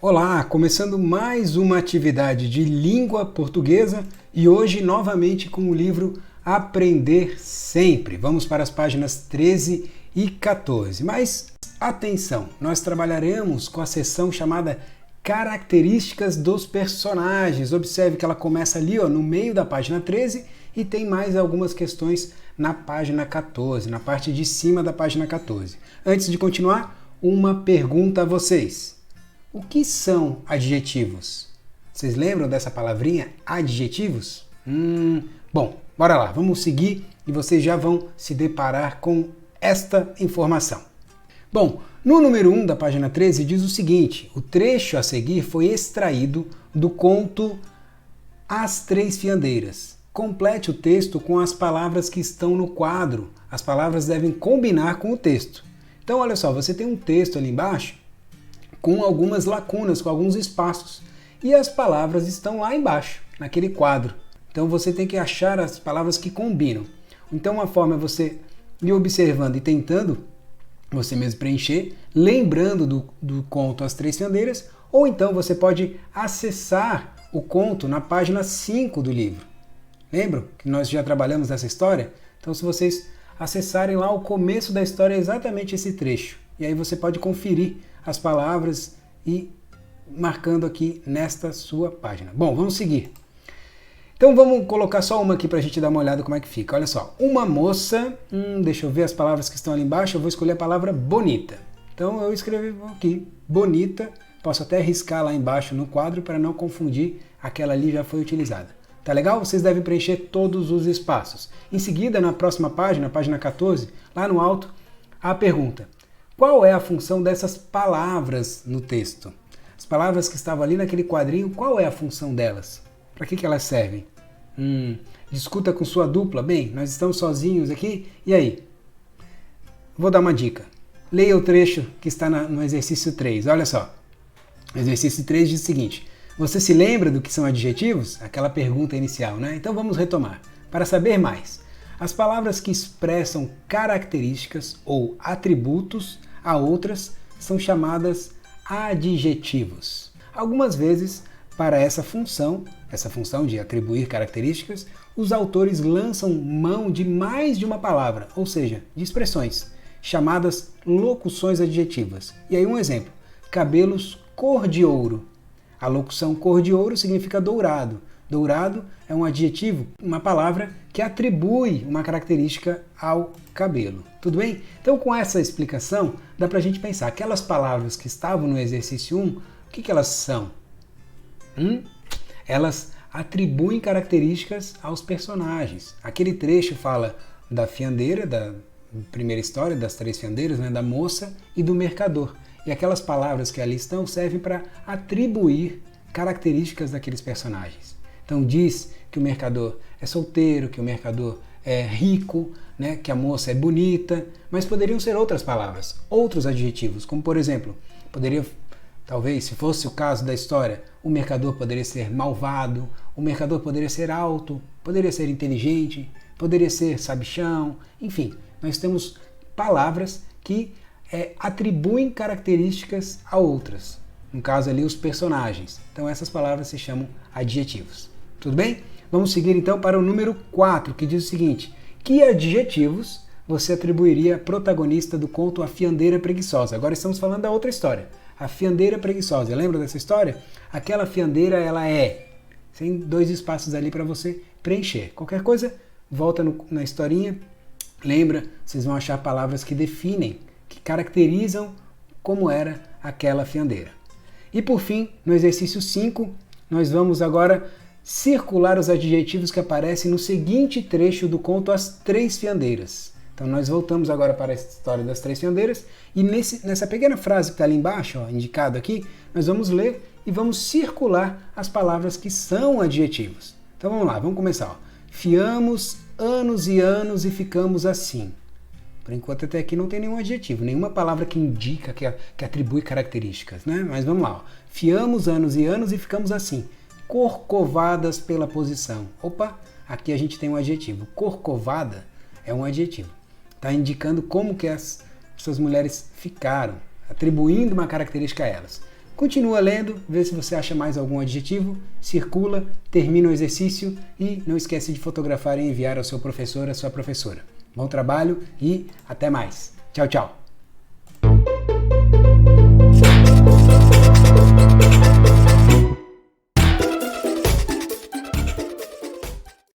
Olá, começando mais uma atividade de língua portuguesa e hoje novamente com o livro Aprender Sempre. Vamos para as páginas 13 e 14. Mas atenção, nós trabalharemos com a seção chamada Características dos Personagens. Observe que ela começa ali no meio da página 13 e tem mais algumas questões na página 14, na parte de cima da página 14. Antes de continuar, uma pergunta a vocês. O que são adjetivos? Vocês lembram dessa palavrinha, adjetivos? Bom, bora lá, vamos seguir e vocês já vão se deparar com esta informação. Bom, no número 1 da página 13 diz o seguinte: o trecho a seguir foi extraído do conto As Três Fiandeiras. Complete o texto com as palavras que estão no quadro. As palavras devem combinar com o texto. Então, olha só, você tem um texto ali embaixo com algumas lacunas, com alguns espaços. E as palavras estão lá embaixo, naquele quadro. Então você tem que achar as palavras que combinam. Então uma forma é você ir observando e tentando você mesmo preencher, lembrando do conto As Três Fiandeiras, ou então você pode acessar o conto na página 5 do livro. Lembram que nós já trabalhamos essa história? Então se vocês acessarem lá o começo da história, é exatamente esse trecho. E aí você pode conferir as palavras e marcando aqui nesta sua página. Bom, vamos seguir. Então vamos colocar só uma aqui para a gente dar uma olhada como é que fica. Olha só, uma moça, deixa eu ver as palavras que estão ali embaixo, eu vou escolher a palavra bonita. Então eu escrevi aqui, bonita, posso até riscar lá embaixo no quadro para não confundir, aquela ali já foi utilizada. Tá legal? Vocês devem preencher todos os espaços. Em seguida, na próxima página, página 14, lá no alto, a pergunta: qual é a função dessas palavras no texto? As palavras que estavam ali naquele quadrinho, qual é a função delas? Para que elas servem? Discuta com sua dupla. Bem, nós estamos sozinhos aqui, e aí? Vou dar uma dica. Leia o trecho que está no exercício 3. Olha só. O exercício 3 diz o seguinte: você se lembra do que são adjetivos? Aquela pergunta inicial, né? Então vamos retomar. Para saber mais, as palavras que expressam características ou atributos a outras são chamadas adjetivos. Algumas vezes, para essa função de atribuir características, os autores lançam mão de mais de uma palavra, ou seja, de expressões, chamadas locuções adjetivas. E aí um exemplo: cabelos cor de ouro. A locução cor de ouro significa dourado. Dourado é um adjetivo, uma palavra que atribui uma característica ao cabelo. Tudo bem? Então, com essa explicação, dá pra gente pensar, aquelas palavras que estavam no exercício 1, o que elas são? Elas atribuem características aos personagens. Aquele trecho fala da fiandeira, da primeira história, das três fiandeiras, da moça e do mercador. E aquelas palavras que ali estão servem para atribuir características daqueles personagens. Então diz que o mercador é solteiro, que o mercador é rico, que a moça é bonita, mas poderiam ser outras palavras, outros adjetivos, como por exemplo, talvez, se fosse o caso da história, o mercador poderia ser malvado, o mercador poderia ser alto, poderia ser inteligente, poderia ser sabichão, enfim, nós temos palavras que atribuem características a outras. No caso ali, os personagens. Então essas palavras se chamam adjetivos. Tudo bem? Vamos seguir então para o número 4, que diz o seguinte: que adjetivos você atribuiria à protagonista do conto A Fiandeira Preguiçosa? Agora estamos falando da outra história. A Fiandeira Preguiçosa. Lembra dessa história? Aquela fiandeira, ela tem 2 espaços ali para você preencher. Qualquer coisa, volta na historinha. Lembra, vocês vão achar palavras que definem, que caracterizam como era aquela fiandeira. E por fim, no exercício 5, nós vamos agora circular os adjetivos que aparecem no seguinte trecho do conto As Três Fiandeiras. Então nós voltamos agora para a história das três fiandeiras e nessa pequena frase que está ali embaixo, indicado aqui, nós vamos ler e vamos circular as palavras que são adjetivos. Então vamos lá, vamos começar. Fiamos anos e anos e ficamos assim. Por enquanto até aqui não tem nenhum adjetivo, nenhuma palavra que indica, que atribui características, né? Mas vamos lá. Fiamos anos e anos e ficamos assim. Corcovadas pela posição. Opa, aqui a gente tem um adjetivo. Corcovada é um adjetivo. Está indicando como que essas mulheres ficaram, atribuindo uma característica a elas. Continua lendo, vê se você acha mais algum adjetivo, circula, termina o exercício e não esquece de fotografar e enviar ao seu professor, à sua professora. Bom trabalho e até mais. Tchau, tchau!